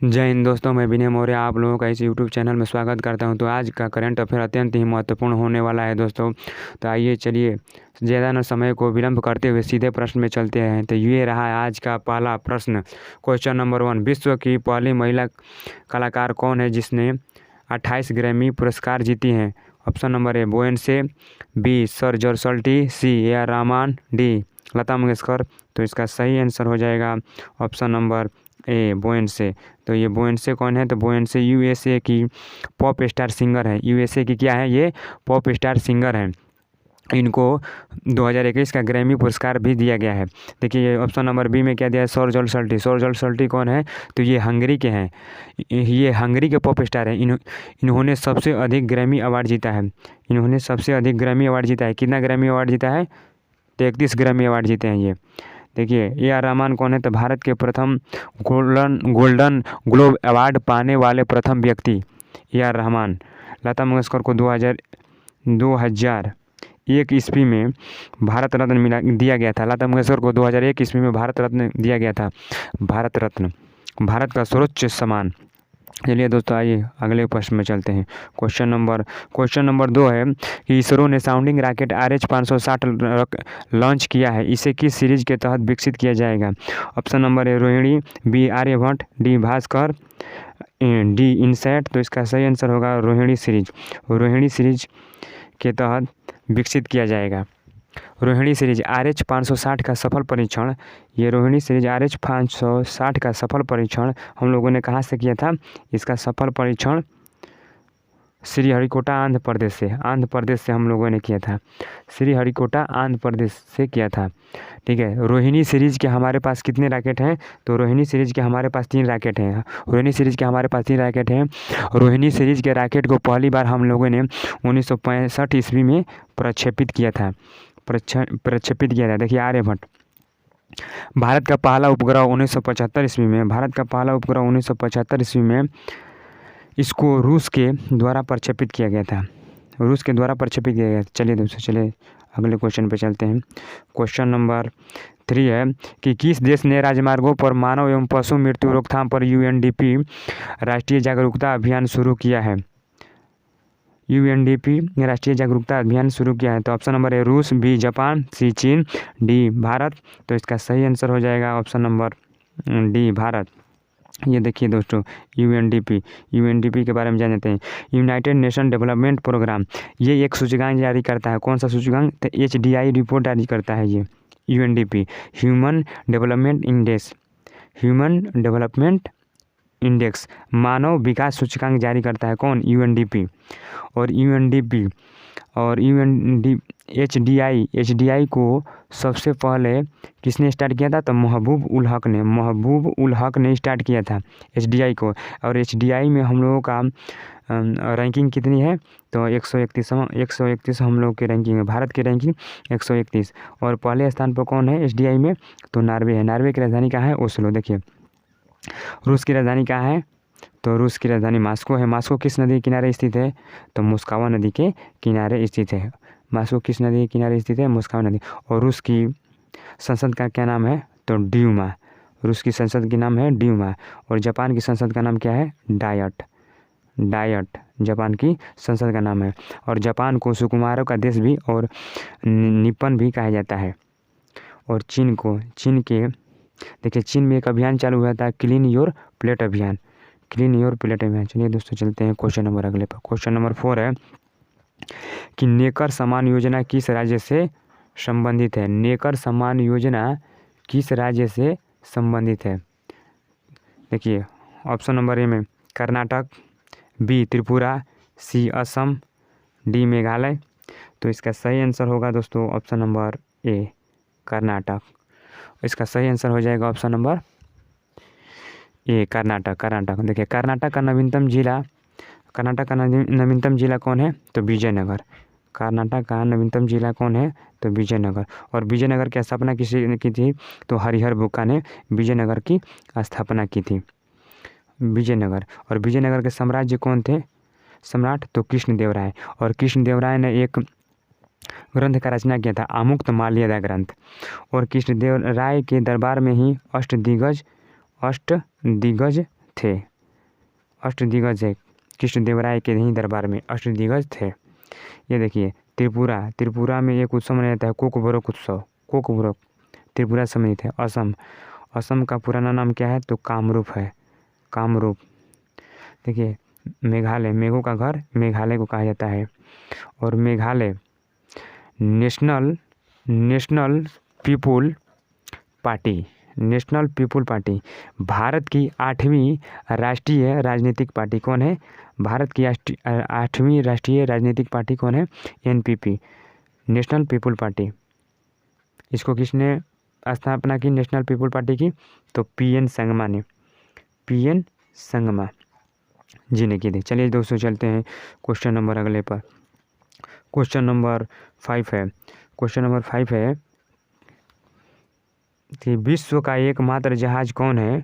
जय हिंद दोस्तों, मैं विनय मौर्य आप लोगों का इस यूट्यूब चैनल में स्वागत करता हूं। तो आज का करंट अफेयर अत्यंत ही महत्वपूर्ण होने वाला है दोस्तों। तो आइए चलिए ज़्यादा न समय को विलंब करते हुए सीधे प्रश्न में चलते हैं। तो ये रहा है आज का पहला प्रश्न। क्वेश्चन नंबर 1, विश्व की पहली महिला कलाकार कौन है जिसने 28 ग्रैमी पुरस्कार जीती हैं? Option number A Beyonce, B sir George Solti, C A R Rahman, D Lata Mangeshkar. तो इसका सही आंसर हो जाएगा ऑप्शन नंबर ए बेयोंसे। तो ये बेयोंसे कौन है? तो बेयोंसे यूएसए की पॉप स्टार सिंगर है। यूएसए की क्या है? ये पॉप स्टार सिंगर हैं। इनको 2021 का ग्रैमी पुरस्कार भी दिया गया है। देखिए ऑप्शन नंबर बी में क्या दिया है? Sir George salty. Sir George salty कौन है? तो ये हंगरी के हैं। ये हंगरी के पॉप स्टार हैं। इन्होंने सबसे अधिक ग्रैमी अवार्ड जीता है। इन्होंने सबसे अधिक ग्रैमी अवार्ड जीता है। कितना ग्रैमी अवार्ड जीता है? तो 31 ग्रैमी अवार्ड जीते हैं ये। देखिए ए आर रहमान कौन है? तो भारत के प्रथम गोल्डन ग्लोब अवार्ड पाने वाले प्रथम व्यक्ति ए आर रहमान। लता मंगेशकर को 2001 ईस्वी में भारत रत्न दिया गया था। लता मंगेशकर को 2001 ईस्वी में भारत रत्न दिया गया था। भारत रत्न भारत का सर्वोच्च सम्मान। चलिए दोस्तों, आइए अगले प्रश्न में चलते हैं। क्वेश्चन नंबर 2 है कि इसरो ने साउंडिंग रॉकेट RH-560 लॉन्च किया है। इसे किस सीरीज के तहत विकसित किया जाएगा? Option number A Rohini, B Aryabhata, D Bhaskara, D INSAT. तो इसका सही आंसर होगा रोहिणी सीरीज। रोहिणी सीरीज के तहत विकसित किया जाएगा। रोहिणी सीरीज RH-560 का सफल परीक्षण। ये रोहिणी सीरीज RH-560 का सफल परीक्षण हम लोगों ने कहाँ से किया था? इसका सफल परीक्षण श्रीहरिकोटा आंध्र प्रदेश से हम लोगों ने किया था। श्रीहरिकोटा आंध्र प्रदेश से किया था। ठीक है। रोहिणी सीरीज के हमारे पास कितने रॉकेट हैं? तो रोहिणी सीरीज के हमारे पास 3 रॉकेट हैं। रोहिणी सीरीज के हमारे पास 3 रॉकेट हैं। रोहिणी सीरीज के रॉकेट को पहली बार हम लोगों ने 1965 ईस्वी में प्रक्षेपित किया था। देखिए आर्यभट्ट। भारत का पहला उपग्रह 1975 ईस्वी में इसको रूस के द्वारा प्रक्षेपित किया गया था। चलिए दोस्तों, चलिए अगले क्वेश्चन पे चलते हैं। क्वेश्चन नंबर 3 है कि किस देश ने राजमार्गों पर मानव एवं पशु मृत्यु रोकथाम पर UNDP राष्ट्रीय जागरूकता अभियान शुरू किया है? UNDP राष्ट्रीय जागरूकता अभियान शुरू किया है। तो ऑप्शन नंबर ए रूस, बी जापान, सी चीन, डी भारत। तो इसका सही आंसर हो जाएगा ऑप्शन नंबर डी भारत। ये देखिए दोस्तों, UNDP के बारे में जान लेते हैं। यूनाइटेड नेशन डेवलपमेंट प्रोग्राम ये एक सूचकांक जारी करता है। कौन सा सूचकांक? तो HDI रिपोर्ट जारी करता है ये UNDP। ह्यूमन डेवलपमेंट इंडेक्स मानव विकास सूचकांक जारी करता है। कौन? UNDP। और HDI को सबसे पहले किसने स्टार्ट किया था? तो महबूब उल हक ने स्टार्ट किया था HDI को। और HDI में हम लोगों का रैंकिंग कितनी है? तो 131 हम लोग की रैंकिंग है। भारत की रैंकिंग 131। और पहले स्थान पर कौन है HDI में? तो नार्वे है। नार्वे की राजधानी कहाँ है? ओस्लो। देखिए रूस की राजधानी कहाँ है? तो रूस की राजधानी मास्को है। मास्को किस नदी के किनारे स्थित है? तो मुस्कावा नदी के किनारे स्थित है। मास्को किस नदी के किनारे स्थित है? मुस्कावा नदी। और रूस की संसद का क्या नाम है? तो ड्यूमा। रूस की संसद का नाम है ड्यूमा। और जापान की संसद का नाम क्या है? डायट। जापान की संसद का नाम है। और जापान को सुकुमारों का देश भी और निपन भी कहा जाता है। और चीन में एक अभियान चालू हुआ था, क्लीन योर प्लेट अभियान। चलिए दोस्तों, चलते हैं क्वेश्चन नंबर अगले पर। क्वेश्चन नंबर 4 है कि नेकर सम्मान योजना किस राज्य से संबंधित है? नेकर सम्मान योजना किस राज्य से संबंधित है? देखिए ऑप्शन नंबर ए में कर्नाटक, बी त्रिपुरा, सी असम, डी मेघालय। तो इसका सही आंसर होगा दोस्तों ऑप्शन नंबर ए कर्नाटक। इसका सही आंसर हो जाएगा ऑप्शन नंबर ए कर्नाटक। देखिए कर्नाटक का नवीनतम जिला कौन है? तो विजयनगर। कर्नाटक का नवीनतम जिला कौन है? तो विजयनगर। और विजयनगर की स्थापना किसी की थी? तो हरिहर बुक्का ने विजयनगर की स्थापना की थी। विजयनगर। और विजयनगर के साम्राज्य कौन थे? सम्राट तो कृष्णदेव राय। और कृष्णदेव राय ने एक ग्रंथ का रचना किया था, आमुक्तमाल्यदा ग्रंथ। और कृष्णदेव राय के दरबार में ही अष्टदिग्गज थे। अष्टदिग्गज है कृष्णदेवराय के ही दरबार में अष्टदिग्गज थे। ये देखिए त्रिपुरा में एक उत्सव मनाया जाता है कोकबोरक उत्सव। कोकबोरक त्रिपुरा समिति है। असम का पुराना नाम क्या है तो कामरूप है, कामरूप। देखिए मेघालय, मेघों का घर मेघालय को कहा जाता है। और Meghalaya national people party Bharat की 8वीं राष्ट्रीय राजनीतिक पार्टी कौन है? भारत की 8वीं राष्ट्रीय राजनीतिक पार्टी कौन है? NPP, national people party. इसको किसने स्थापना की नेशनल पीपुल पार्टी की? तो PN संगमा ने, PN संगमा जी ने की थी। चलिए दोस्तों चलते हैं क्वेश्चन नंबर अगले पर। क्वेश्चन नंबर 5 है। क्वेश्चन नंबर 5 है कि विश्व का एकमात्र जहाज कौन है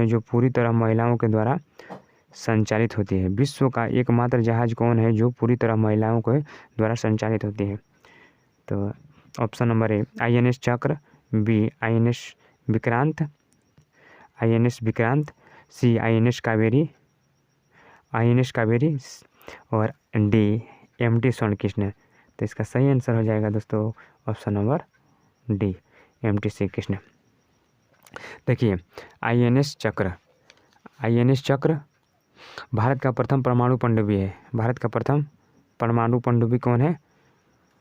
जो पूरी तरह महिलाओं के द्वारा संचालित होती है? विश्व का एकमात्र जहाज कौन है जो पूरी तरह महिलाओं के द्वारा संचालित होती है? तो ऑप्शन नंबर ए INS चक्र, B INS Vikrant, C INS Kaveri और D MT स्वर्णकृष्ण। तो इसका सही आंसर हो जाएगा दोस्तों option number D MT Shri Krishna. देखिए INS चक्र भारत का प्रथम परमाणु पनडुब्बी है। भारत का प्रथम परमाणु पनडुब्बी कौन है?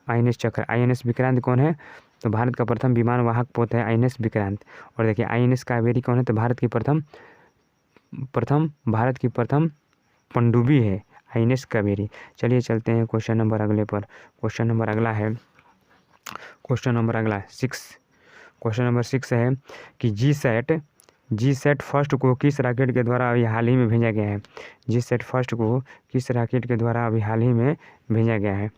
INS चक्र। INS विक्रांत कौन है? तो भारत का प्रथम विमान वाहक पोत है INS विक्रांत। और देखिए INS कावेरी कौन है? तो भारत की प्रथम पनडुब्बी है INS कावेरी। चलिए चलते हैं क्वेश्चन नंबर अगले पर। क्वेश्चन नंबर अगला 6। क्वेश्चन नंबर 6 है कि G-SAT फर्स्ट को किस रॉकेट के द्वारा अभी हाल ही में भेजा गया है? G-SAT फर्स्ट को किस रॉकेट के द्वारा अभी हाल ही में भेजा गया है?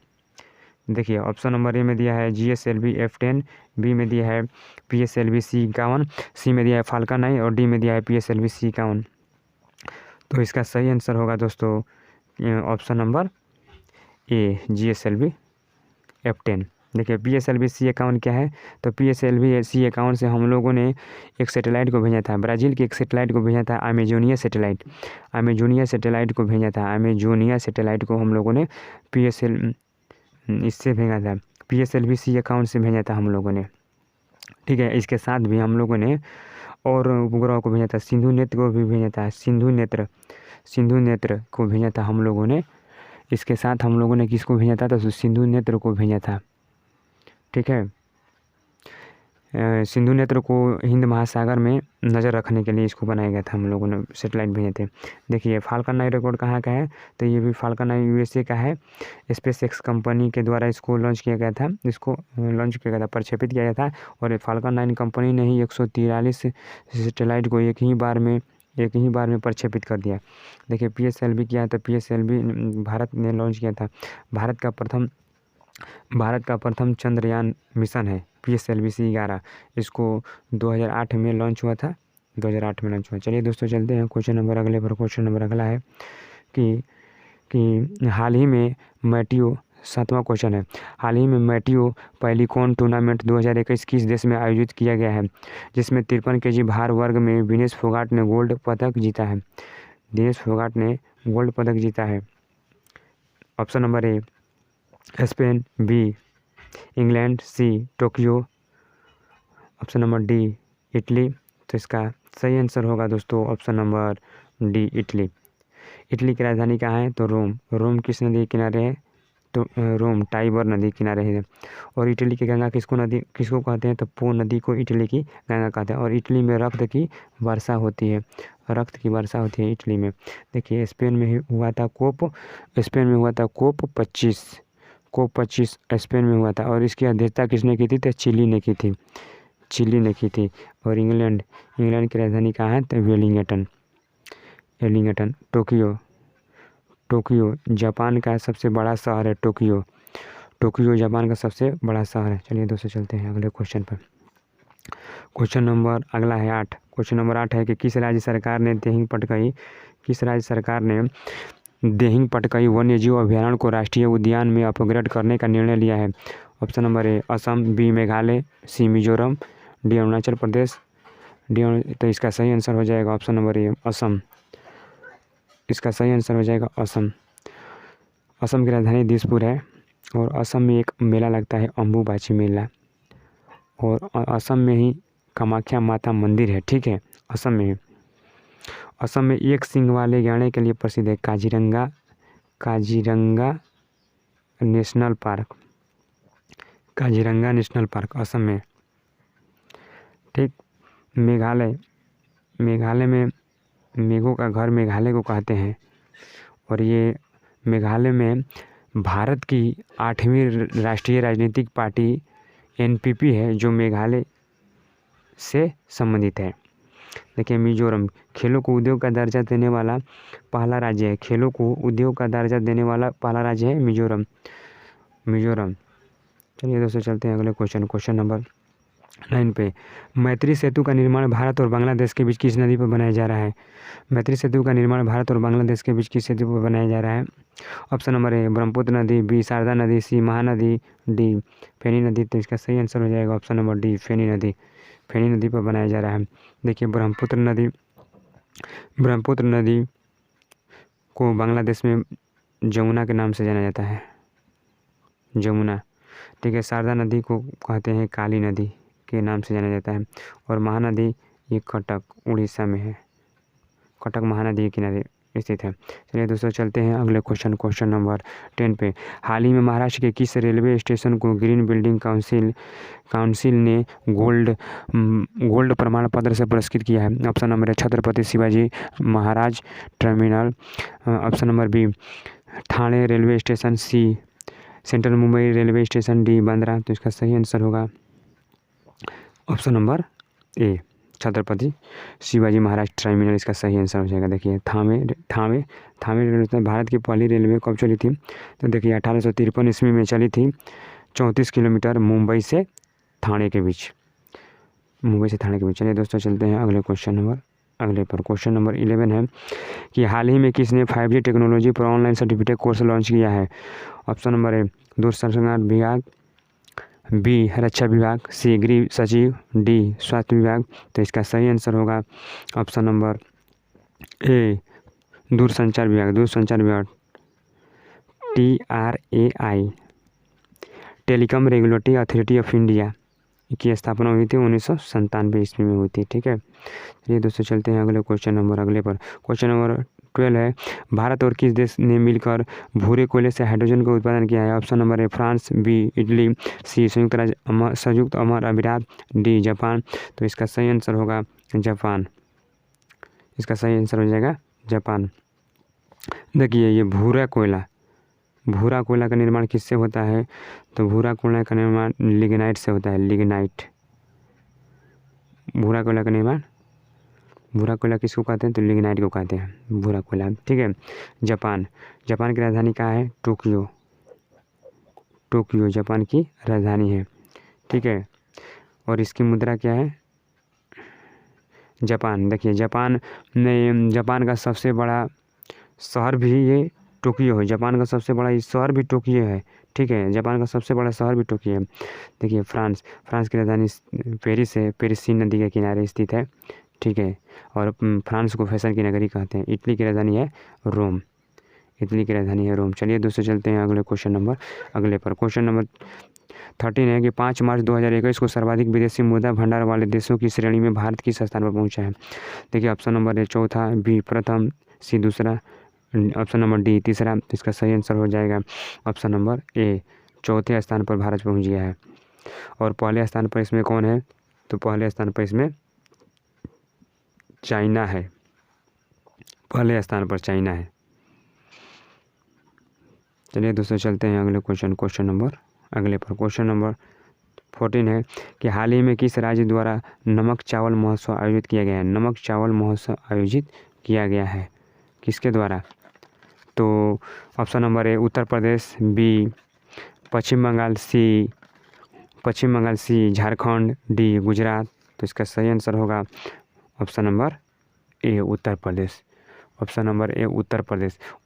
देखिए ऑप्शन नंबर ए में दिया है GSLV F10, बी में दिया है PSLV C51, सी में दिया है फाल्कन 9 और डी में दिया है PSLV C51। तो इसका सही आंसर होगा दोस्तों ऑप्शन नंबर ए GSLV F10। देखिए PSLV C51 क्या है? तो PSLV C51 से हम लोगों ने एक सैटेलाइट को भेजा था, ब्राज़ील की एक सैटेलाइट को भेजा था, अमेजोनिया सैटेलाइट को भेजा था। अमेजोनिया सैटेलाइट को हम लोगों ने इससे भेजा था, PSLV C51 से भेजा था हम लोगों ने। ठीक है, इसके साथ भी हम लोगों ने और उपग्रह को भेजा था, सिंधु नेत्र को भी भेजा था, सिंधु नेत्र को भेजा था हम लोगों ने। इसके साथ हम लोगों ने किसको भेजा था? तो सिंधु नेत्र को भेजा था। ठीक है, सिंधु नेत्र को हिंद महासागर में नज़र रखने के लिए इसको बनाया गया था, हम लोगों ने सैटेलाइट भेजे थे। देखिए फाल्कन 9 रिकॉर्ड कहाँ का है? तो ये भी फाल्कन 9 USA का है। SpaceX कंपनी के द्वारा इसको लॉन्च किया गया था, प्रक्षेपित किया गया था। और फाल्कन 9 कंपनी ने ही 143 सैटेलाइट को एक ही बार में प्रक्षेपित कर दिया। देखिए PSLV क्या है? तो PSLV भारत ने लॉन्च किया था। भारत का प्रथम चंद्रयान मिशन है PSLV C11। इसको 2008 में लॉन्च हुआ था, 2008 में लॉन्च हुआ। चलिए दोस्तों चलते हैं क्वेश्चन नंबर अगले पर। क्वेश्चन नंबर अगला है कि हाल ही में मैटियो 7वां क्वेश्चन है, हाल ही में मैटियो पैलिकॉन टूर्नामेंट 2021 किस देश में आयोजित किया गया है जिसमें 53 kg भार वर्ग में विनेश फोगाट ने गोल्ड पदक जीता है? दिनेश फोगाट ने गोल्ड पदक जीता है। Option number A Spain, B England, C Tokyo, option number D Italy. तो इसका सही आंसर होगा दोस्तों option number D Italy. Italy की राजधानी कहाँ है? तो रोम किस नदी के किनारे है? तो रोम टाइबर नदी के किनारे है। और इटली की गंगा किसको कहते हैं? तो पो नदी को इटली की गंगा कहते हैं। और इटली में रक्त की वर्षा होती है इटली में। देखिए स्पेन में हुआ था कोप 25 स्पेन में हुआ था। और इसकी अध्यक्षता किसने की थी? तो चिली ने की थी। और इंग्लैंड की राजधानी कहाँ है? तो वेलिंगटन। टोक्यो जापान का सबसे बड़ा शहर है। टोक्यो जापान का सबसे बड़ा शहर है। चलिए दोस्तों चलते हैं अगले क्वेश्चन पर। क्वेश्चन नंबर अगला है 8। क्वेश्चन नंबर 8 है कि किस राज्य सरकार ने देहिंग पटकई वन्यजीव अभयारण्य को राष्ट्रीय उद्यान में अपग्रेड करने का निर्णय लिया है? Option number A Assam, B Meghalaya, C Mizoram, D Arunachal Pradesh, D. तो इसका सही आंसर हो जाएगा ऑप्शन नंबर ए असम। इसका सही आंसर हो जाएगा असम। असम की राजधानी दिसपुर है और असम में एक मेला लगता है अम्बुबाची मेला, और असम में ही कामाख्या माता मंदिर है। ठीक है, असम में ही। असम में एक सींग वाले गैंडे के लिए प्रसिद्ध है Kaziranga Kaziranga national park. Kaziranga national park Assam में। ठीक, मेघालय। मेघालय में मेघों का घर मेघालय को कहते हैं, और ये मेघालय में भारत की 8वीं राष्ट्रीय राजनीतिक पार्टी एनपीपी है जो मेघालय से संबंधित है। देखिए मिजोरम, खेलों को उद्योग का दर्जा देने वाला पहला राज्य है। खेलों को उद्योग का दर्जा देने वाला पहला राज्य है मिजोरम। मिजोरम। चलिए दोस्तों चलते हैं अगले क्वेश्चन नंबर 9 पे। मैत्री सेतु का निर्माण भारत और बांग्लादेश के बीच किस नदी पर बनाया जा रहा है? मैत्री सेतु का निर्माण भारत और बांग्लादेश के बीच किस सेतु पर बनाया जा रहा है? ऑप्शन नंबर ए ब्रह्मपुत्र नदी, बी शारदा नदी, सी महानदी, डी फेनी नदी। तो इसका सही आंसर हो जाएगा ऑप्शन नंबर डी फेनी नदी। फेनी नदी पर बनाया जा रहा है। देखिए ब्रह्मपुत्र नदी को बांग्लादेश में जमुना के नाम से जाना जाता है, जमुना। ठीक है, शारदा नदी को कहते हैं काली नदी के नाम से जाना जाता है, और महानदी ये कटक उड़ीसा में है। कटक महानदी के किनारे स्थित है। चलिए दोस्तों चलते हैं अगले क्वेश्चन नंबर 10 पे। हाल ही में महाराष्ट्र के किस रेलवे स्टेशन को ग्रीन बिल्डिंग काउंसिल ने गोल्ड प्रमाण पत्र से पुरस्कृत किया है? Option number A Chhatrapati Shivaji Maharaj terminal, option number B Thane railway station, C central Mumbai railway station, D Bandra. तो इसका सही आंसर होगा option number A Chhatrapati Shivaji Maharaj terminal. इसका सही आंसर हो जाएगा। देखिए थावे रेलवे स्टेशन भारत की पहली रेलवे कब चली थी? तो देखिए 1853 ईस्वी में चली थी, 34 किलोमीटर मुंबई से ठाणे के बीच। चलिए दोस्तों चलते हैं अगले क्वेश्चन नंबर 11 है कि हाल ही में किसने 5G टेक्नोलॉजी पर ऑनलाइन सर्टिफिकेट कोर्स लॉन्च किया है? ऑप्शन नंबर ए दूरसंचार विभाग, बी रक्षा विभाग, सी गृह सचिव, डी स्वास्थ्य विभाग। तो इसका सही आंसर होगा ऑप्शन नंबर ए दूरसंचार विभाग TRAI, telecom regulatory authority of India की स्थापना हुई थी 1997 ईस्वी में हुई थी। ठीक है, चलिए दोस्तों चलते हैं अगले क्वेश्चन नंबर 12 है भारत और किस देश ने मिलकर भूरे कोयले से हाइड्रोजन का उत्पादन किया है? Option number A France, B Italy, C संयुक्त अरब अमीरात, डी जापान। तो इसका सही आंसर होगा जापान। इसका सही आंसर हो जाएगा जापान। देखिए ये भूरा कोयला का निर्माण किससे होता है? तो भूरा कोयला का निर्माण लिग्नाइट से होता है, लिग्नाइट। भूरा कोयला किसको कहते हैं? तो लिग्नाइट को कहते हैं भूरा कोयला। ठीक है, जापान की राजधानी कहाँ है? टोक्यो जापान की राजधानी है। ठीक है, और इसकी मुद्रा क्या है? जापान। देखिए जापान का सबसे बड़ा शहर भी ये टोक्यो है। जापान का सबसे बड़ा शहर भी टोक्यो है। ठीक है, जापान का सबसे बड़ा शहर भी टोक्यो है। देखिए फ्रांस की राजधानी पेरिस है, पेरिस सीन नदी के किनारे स्थित है। ठीक है, और फ्रांस को फैशन की नगरी कहते हैं। इटली की राजधानी है रोम। चलिए दोस्तों चलते हैं अगले क्वेश्चन नंबर 13 है कि 5 मार्च 2021 को सर्वाधिक विदेशी मुद्रा भंडार वाले देशों की श्रेणी में भारत किस स्थान पर पहुंचा है? देखिए ऑप्शन नंबर ए चौथा, बी प्रथम, सी दूसरा, ऑप्शन नंबर डी तीसरा। इसका सही आंसर हो जाएगा ऑप्शन नंबर ए चौथे स्थान पर भारत पहुंच गया है। और पहले स्थान पर इसमें कौन है? तो पहले स्थान पर इसमें चाइना है। पहले स्थान पर चाइना है। चलिए दोस्तों चलते हैं अगले क्वेश्चन नंबर 14 है कि हाल ही में किस राज्य द्वारा नमक चावल महोत्सव आयोजित किया गया है? नमक चावल महोत्सव आयोजित किया गया है किसके द्वारा? तो option number A Uttar Pradesh, B Paschim Bengal, C Jharkhand, D Gujarat. तो इसका सही आंसर होगा ऑप्शन नंबर ए उत्तर प्रदेश।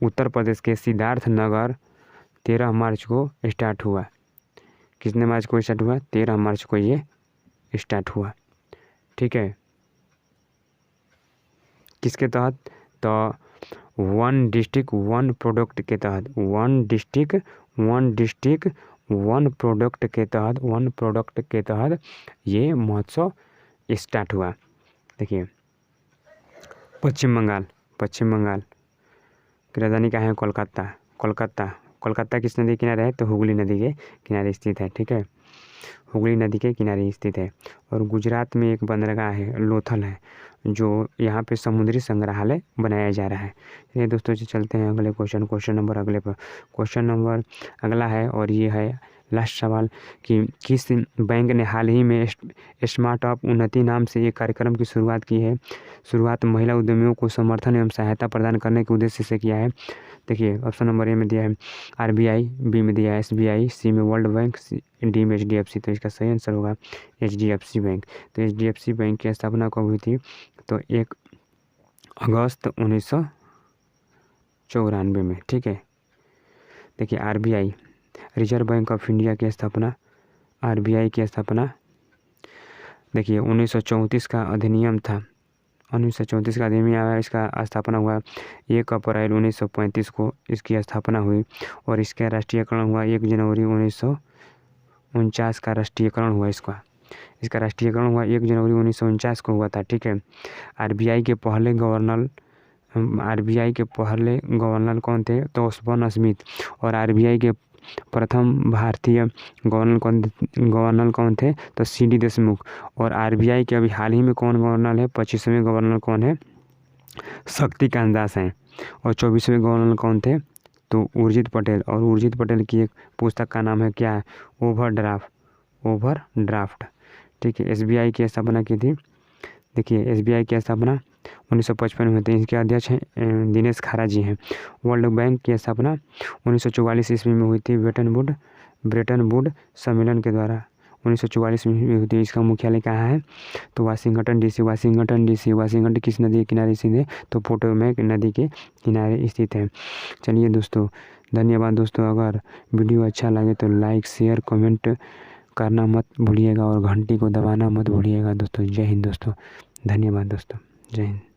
उत्तर प्रदेश के सिद्धार्थ नगर 13 मार्च को स्टार्ट हुआ। कितने मार्च को स्टार्ट हुआ? 13 मार्च को ये स्टार्ट हुआ। ठीक है, किसके तहत? तो वन डिस्ट्रिक्ट वन प्रोडक्ट के तहत, वन डिस्ट्रिक्ट वन प्रोडक्ट के तहत ये महोत्सव स्टार्ट हुआ। देखिए पश्चिम बंगाल की राजधानी क्या है? कोलकाता किस नदी के किनारे है? तो हुगली नदी के किनारे स्थित है। ठीक है, हुगली नदी के किनारे स्थित है। और गुजरात में एक बंदरगाह है, लोथल है, जो यहाँ पे समुद्री संग्रहालय बनाया जा रहा है। ये दोस्तों जी चलते हैं अगले क्वेश्चन नंबर अगले पर। क्वेश्चन नंबर अगला है और ये है लास्ट सवाल कि किस बैंक ने हाल ही में स्मार्ट अप उन्नति नाम से एक कार्यक्रम की शुरुआत की है? शुरुआत महिला उद्यमियों को समर्थन एवं सहायता प्रदान करने के उद्देश्य से किया है। देखिए ऑप्शन नंबर ए में दिया है RBI, बी में दिया है SBI, सी में वर्ल्ड बैंक, डी में HDFC। तो इसका सही आंसर होगा HDFC बैंक। तो HDFC बैंक की स्थापना कब हुई थी? तो 1 अगस्त 1994 में। ठीक है, देखिए RBI reserve bank of India की स्थापना, RBI की स्थापना देखिए 1934 का अधिनियम था, 1934 का अधिनियम आया, इसका स्थापना हुआ 1 अप्रैल 1935 को इसकी स्थापना हुई। और इसका राष्ट्रीयकरण हुआ 1 जनवरी 1949 का राष्ट्रीयकरण हुआ। इसका राष्ट्रीयकरण हुआ 1 जनवरी 1949 को हुआ था। ठीक है, RBI के पहले गवर्नर कौन थे? तो ओस्बोर्न स्मिथ। और RBI के प्रथम भारतीय गवर्नर कौन थे? तो CD देशमुख। और RBI के अभी हाल ही में कौन गवर्नर है? 25वें गवर्नर कौन है? शक्तिकांत दास हैं। और 24वें गवर्नर कौन थे? तो उर्जित पटेल। और उर्जित पटेल की एक पुस्तक का नाम है क्या है? ओवरड्राफ्ट। ठीक है, SBI की स्थापना की थी। देखिए SBI की स्थापना 1955 में हुई थी। इसके अध्यक्ष हैं दिनेश खारा जी हैं। वर्ल्ड बैंक की स्थापना 1944 ईस्वी में हुई थी ब्रेटन वुड सम्मेलन के द्वारा 1944 में हुई थी। इसका मुख्यालय कहाँ है? तो वाशिंगटन DC। वाशिंगटन किस नदी के किनारे स्थित है? तो पोटोमैक नदी के किनारे स्थित है। चलिए दोस्तों, धन्यवाद दोस्तों। अगर वीडियो अच्छा लगे तो लाइक शेयर कमेंट करना मत भूलिएगा और घंटी को दबाना मत भूलिएगा दोस्तों। जय हिंद दोस्तों, धन्यवाद दोस्तों, जय हिंद।